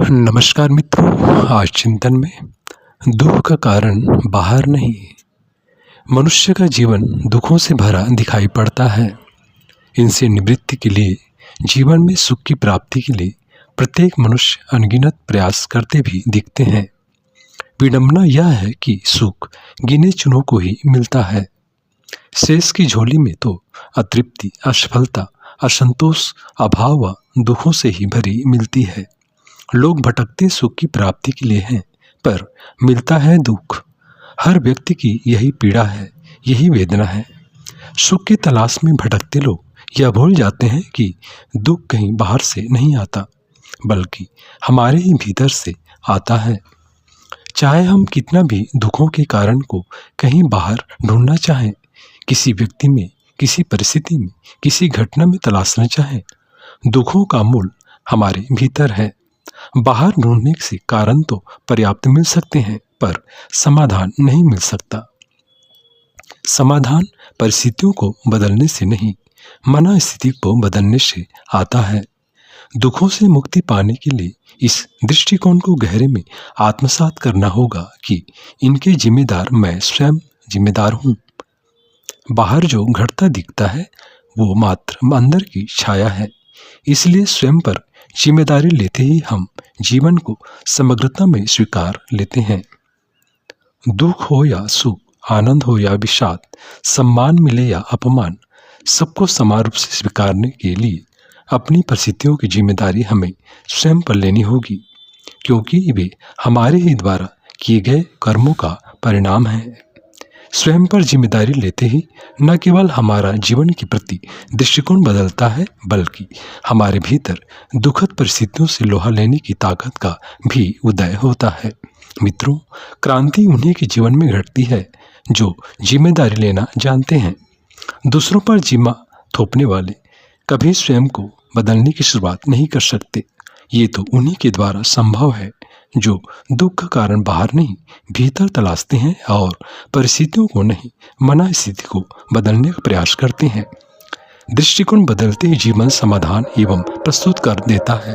नमस्कार मित्रों, आज चिंतन में दुख का कारण बाहर नहीं, मनुष्य का जीवन दुखों से भरा दिखाई पड़ता है। इनसे निवृत्ति के लिए, जीवन में सुख की प्राप्ति के लिए प्रत्येक मनुष्य अनगिनत प्रयास करते भी दिखते हैं। विडंबना यह है कि सुख गिने चुनों को ही मिलता है। शेष की झोली में तो अतृप्ति, असफलता, असंतोष, अभाव व दुखों से ही भरी मिलती है। लोग भटकते सुख की प्राप्ति के लिए हैं, पर मिलता है दुख। हर व्यक्ति की यही पीड़ा है, यही वेदना है। सुख की तलाश में भटकते लोग यह भूल जाते हैं कि दुख कहीं बाहर से नहीं आता, बल्कि हमारे ही भीतर से आता है। चाहे हम कितना भी दुखों के कारण को कहीं बाहर ढूंढना चाहें, किसी व्यक्ति में, किसी परिस्थिति में, किसी घटना में तलाशना चाहें, दुखों का मूल हमारे भीतर है। बाहर ढूंढने से कारण तो पर्याप्त मिल सकते हैं, पर समाधान नहीं मिल सकता। समाधान परिस्थितियों को बदलने से नहीं, मना स्थिति को बदलने से आता है। दुखों से मुक्ति पाने के लिए इस दृष्टिकोण को गहरे में आत्मसात करना होगा कि इनके जिम्मेदार मैं स्वयं जिम्मेदार हूँ। बाहर जो घटता दिखता है वो मात्र अंदर की छाया है। इसलिए स्वयं पर जिम्मेदारी लेते ही हम जीवन को समग्रता में स्वीकार लेते हैं। दुख हो या सुख, आनंद हो या विषाद, सम्मान मिले या अपमान, सबको समान रूप से स्वीकारने के लिए अपनी परिस्थितियों की जिम्मेदारी हमें स्वयं पर लेनी होगी, क्योंकि वे हमारे ही द्वारा किए गए कर्मों का परिणाम है। स्वयं पर जिम्मेदारी लेते ही न केवल हमारा जीवन के प्रति दृष्टिकोण बदलता है, बल्कि हमारे भीतर दुखद परिस्थितियों से लोहा लेने की ताकत का भी उदय होता है। मित्रों, क्रांति उन्हीं के जीवन में घटती है जो जिम्मेदारी लेना जानते हैं। दूसरों पर जिम्मा थोपने वाले कभी स्वयं को बदलने की शुरुआत नहीं कर सकते। ये तो उन्हीं के द्वारा संभव है जो दुख का कारण बाहर नहीं, भीतर तलाशते हैं और परिस्थितियों को नहीं, मना स्थिति को बदलने का प्रयास करते हैं। दृष्टिकोण बदलते ही जीवन समाधान एवं प्रस्तुत कर देता है।